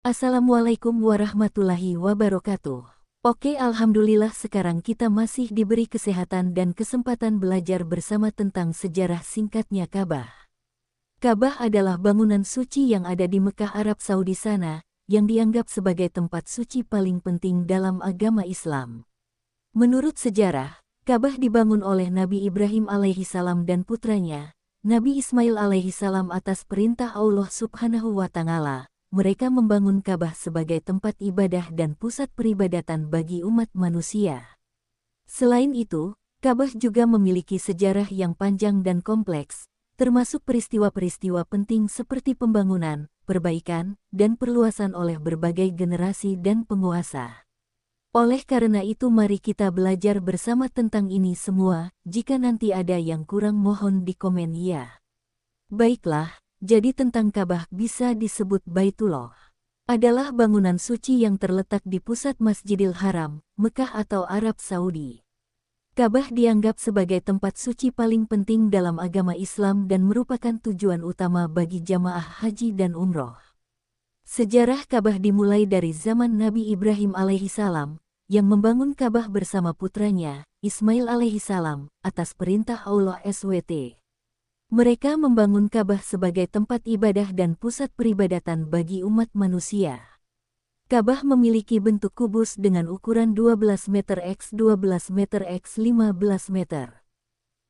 Assalamualaikum warahmatullahi wabarakatuh. Oke, alhamdulillah sekarang kita masih diberi kesehatan dan kesempatan belajar bersama tentang sejarah singkatnya Ka'bah. Ka'bah adalah bangunan suci yang ada di Mekah, Arab Saudi sana, yang dianggap sebagai tempat suci paling penting dalam agama Islam. Menurut sejarah, Ka'bah dibangun oleh Nabi Ibrahim alaihissalam dan putranya, Nabi Ismail alaihissalam atas perintah Allah subhanahu wa ta'ala. Mereka membangun Ka'bah sebagai tempat ibadah dan pusat peribadatan bagi umat manusia. Selain itu, Ka'bah juga memiliki sejarah yang panjang dan kompleks, termasuk peristiwa-peristiwa penting seperti pembangunan, perbaikan, dan perluasan oleh berbagai generasi dan penguasa. Oleh karena itu mari kita belajar bersama tentang ini semua. Jika nanti ada yang kurang mohon di komen ya. Baiklah. Jadi tentang Ka'bah bisa disebut Baitullah. Adalah bangunan suci yang terletak di pusat Masjidil Haram, Mekah atau Arab Saudi. Ka'bah dianggap sebagai tempat suci paling penting dalam agama Islam dan merupakan tujuan utama bagi jamaah haji dan umroh. Sejarah Ka'bah dimulai dari zaman Nabi Ibrahim alaihissalam, yang membangun Ka'bah bersama putranya, Ismail alaihissalam, atas perintah Allah SWT. Mereka membangun Ka'bah sebagai tempat ibadah dan pusat peribadatan bagi umat manusia. Ka'bah memiliki bentuk kubus dengan ukuran 12 meter x 12 meter x 15 meter.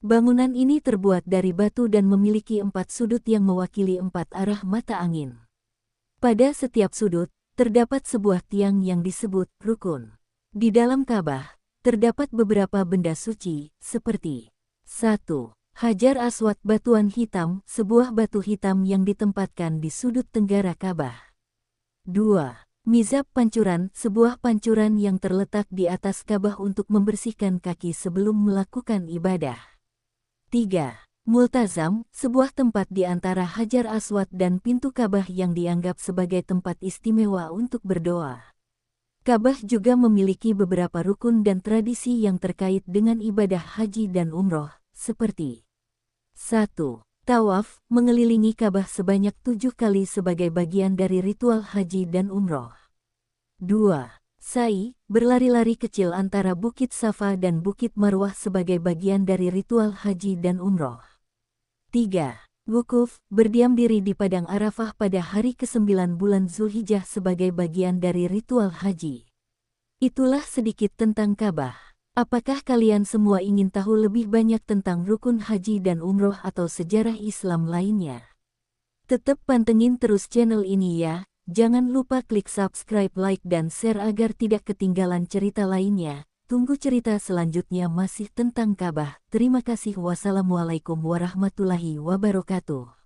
Bangunan ini terbuat dari batu dan memiliki 4 sudut yang mewakili 4 arah mata angin. Pada setiap sudut, terdapat sebuah tiang yang disebut rukun. Di dalam Ka'bah, terdapat beberapa benda suci, seperti 1. Hajar Aswad batuan hitam, sebuah batu hitam yang ditempatkan di sudut tenggara Ka'bah. 2. Mizab pancuran, sebuah pancuran yang terletak di atas Ka'bah untuk membersihkan kaki sebelum melakukan ibadah. 3. Multazam, sebuah tempat di antara Hajar Aswad dan pintu Ka'bah yang dianggap sebagai tempat istimewa untuk berdoa. Ka'bah juga memiliki beberapa rukun dan tradisi yang terkait dengan ibadah haji dan umroh, seperti 1. Tawaf, mengelilingi Ka'bah sebanyak 7 kali sebagai bagian dari ritual haji dan umroh. 2. Sa'i, berlari-lari kecil antara Bukit Safa dan Bukit Marwah sebagai bagian dari ritual haji dan umroh. 3. Wukuf, berdiam diri di Padang Arafah pada hari ke-9 bulan Zulhijjah sebagai bagian dari ritual haji. Itulah sedikit tentang Ka'bah. Apakah kalian semua ingin tahu lebih banyak tentang rukun haji dan umroh atau sejarah Islam lainnya? Tetap pantengin terus channel ini ya. Jangan lupa klik subscribe, like, dan share agar tidak ketinggalan cerita lainnya. Tunggu cerita selanjutnya masih tentang Ka'bah. Terima kasih. Wassalamualaikum warahmatullahi wabarakatuh.